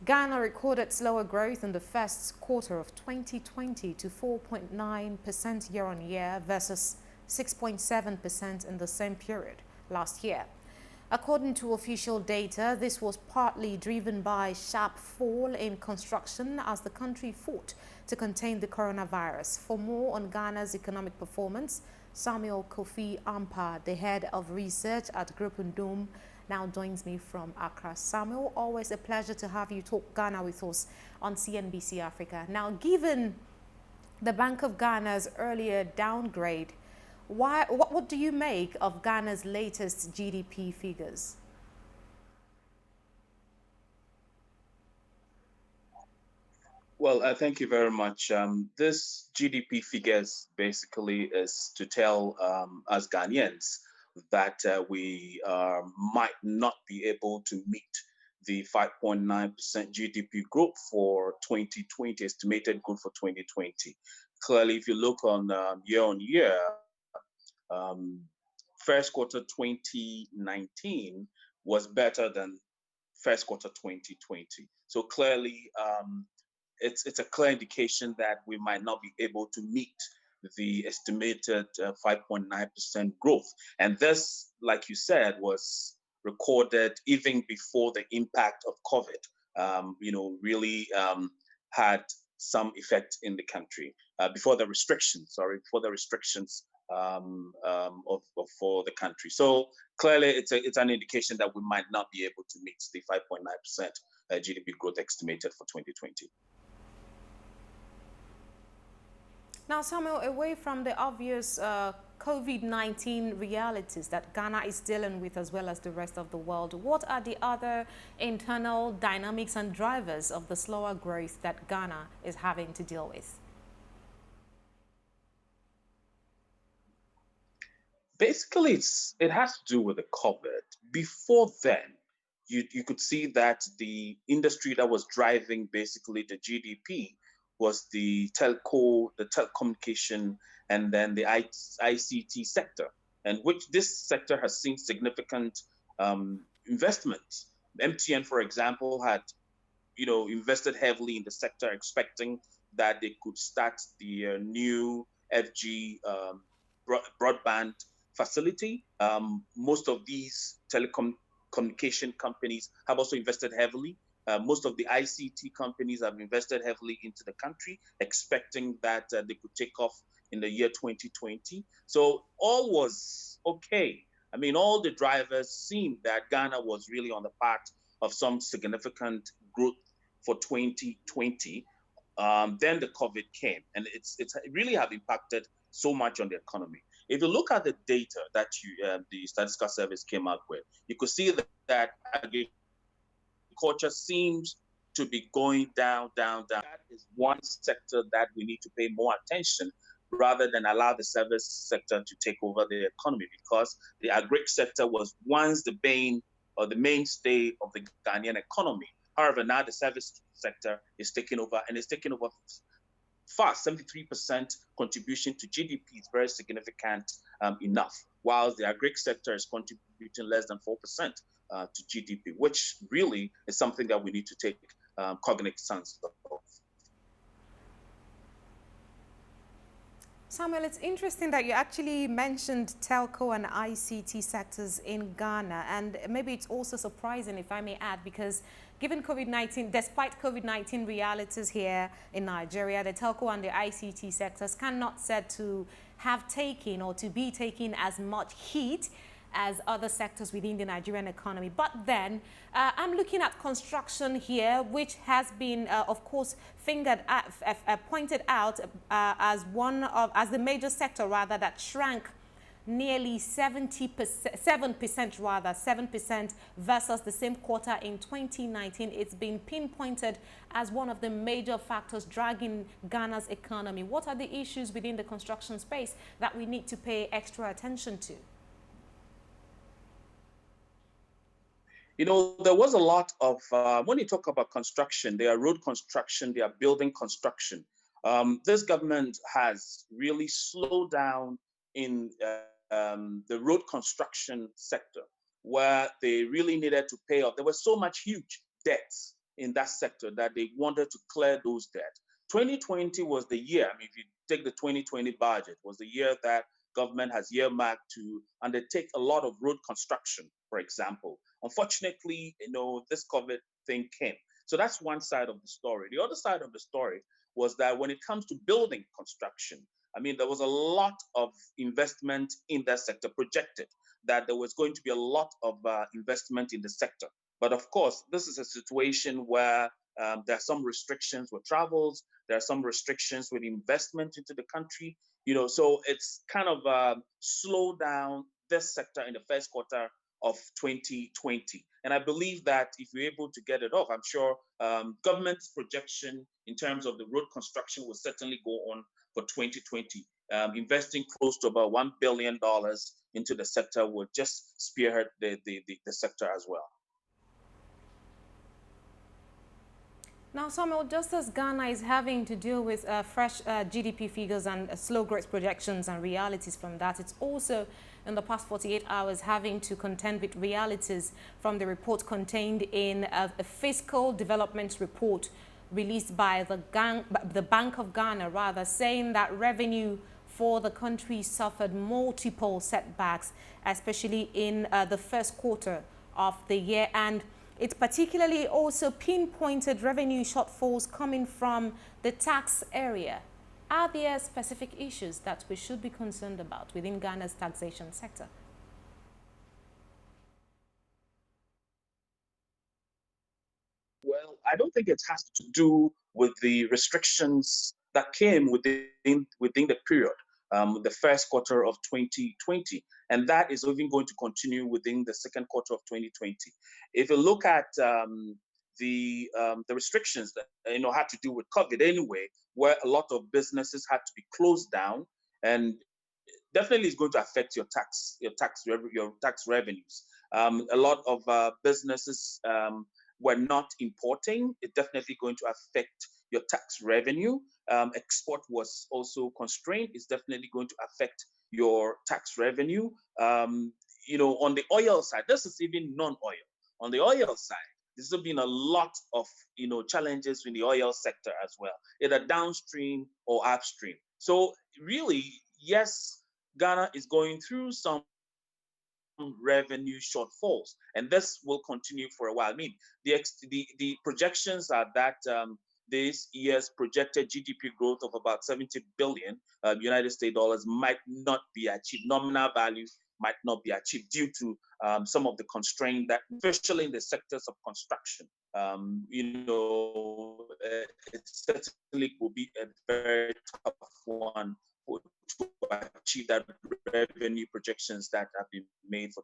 Ghana recorded slower growth in the first quarter of 2020 to 4.9% year-on-year versus 6.7% in the same period last year. According to official data, this was partly driven by sharp fall in construction as the country fought to contain the coronavirus. For more on Ghana's economic performance, Samuel Kofi Ampah, the head of research at Groupe Nduom, now joins me from Accra. Samuel, always a pleasure to have you talk Ghana with us on CNBC Africa. Now, given the Bank of Ghana's earlier downgrade, what do you make of Ghana's latest GDP figures? Well, thank you very much. This GDP figures basically is to tell us Ghanaians that we might not be able to meet the 5.9% GDP growth for 2020, estimated growth for 2020. Clearly, if you look on year, um, first quarter 2019 was better than first quarter 2020. So clearly, it's a clear indication that we might not be able to meet the estimated 5.9% growth. And this, like you said, was recorded even before the impact of COVID, really had some effect in the country. Before the restrictions for the country. So clearly, it's an indication that we might not be able to meet the 5.9% GDP growth estimated for 2020. Now, Samuel, away from the obvious COVID-19 realities that Ghana is dealing with as well as the rest of the world, what are the other internal dynamics and drivers of the slower growth that Ghana is having to deal with? Basically, it has to do with the COVID. Before then, you could see that the industry that was driving basically the GDP was the telecommunication, and then the ICT sector, and which this sector has seen significant investment. MTN, for example, had invested heavily in the sector, expecting that they could start the new FG broadband facility. Most of these communication companies have also invested heavily. Most of the ICT companies have invested heavily into the country, expecting that they could take off in the year 2020. So all was okay. I mean, all the drivers seemed that Ghana was really on the path of some significant growth for 2020. Then the COVID came, and it really have impacted so much on the economy. If you look at the data that the statistical service came out with, you could see that agriculture seems to be going down, down, down. That is one sector that we need to pay more attention rather than allow the service sector to take over the economy, because the agri sector was once the bane or the mainstay of the Ghanaian economy. However, now the service sector is taking over, and it's taking over fast. 73% contribution to GDP is very significant enough, while the agri sector is contributing less than 4% to GDP, which really is something that we need to take cognizance of. Samuel, it's interesting that you actually mentioned telco and ICT sectors in Ghana, and maybe it's also surprising, if I may add, because given COVID-19, despite COVID-19 realities here in Nigeria, the telco and the ICT sectors cannot said to have taken or to be taking as much heat as other sectors within the Nigerian economy. But then I'm looking at construction here, which has been, of course, pointed out as as the major sector rather that shrank nearly 7% versus the same quarter in 2019. It's been pinpointed as one of the major factors dragging Ghana's economy. What are the issues within the construction space that we need to pay extra attention to? There was a lot of, when you talk about construction, there are road construction, there are building construction. This government has really slowed down in the road construction sector, where they really needed to pay off. There was so much huge debts in that sector that they wanted to clear those debt. 2020 was the year. I mean, if you take the 2020 budget, was the year that government has earmarked to undertake a lot of road construction, for example. Unfortunately, this COVID thing came. So that's one side of the story. The other side of the story was that when it comes to building construction, I mean, there was a lot of investment in that sector projected, that there was going to be a lot of investment in the sector. But of course, this is a situation where there are some restrictions with travels, there are some restrictions with investment into the country, so it's kind of slowed down this sector in the first quarter of 2020. And I believe that if we're able to get it off, I'm sure government's projection in terms of the road construction will certainly go on for 2020. Investing close to about $1 billion into the sector will just spearhead the sector as well. Now, Samuel, just as Ghana is having to deal with fresh GDP figures and slow growth projections and realities from that, it's also in the past 48 hours having to contend with realities from the report contained in a fiscal development report released by the Bank of Ghana, saying that revenue for the country suffered multiple setbacks, especially in the first quarter of the year. And it particularly also pinpointed revenue shortfalls coming from the tax area. Are there specific issues that we should be concerned about within Ghana's taxation sector? Well, I don't think it has to do with the restrictions that came within the period, the first quarter of 2020, and that is even going to continue within the second quarter of 2020. If you look at the restrictions that had to do with COVID anyway, where a lot of businesses had to be closed down, and definitely is going to affect your tax revenues. A lot of businesses were not importing. It's definitely going to affect your tax revenue. Export was also constrained. It's definitely going to affect your tax revenue. On the oil side, this is even non-oil. On the oil side, there's been a lot of challenges in the oil sector as well, either downstream or upstream. So really, yes, Ghana is going through some revenue shortfalls, and this will continue for a while. I mean, the projections are that this year's projected GDP growth of about 70 billion United States dollars might not be achieved. Nominal values might not be achieved due to some of the constraints that, especially in the sectors of construction, it certainly will be a very tough one to achieve that revenue projections that have been made for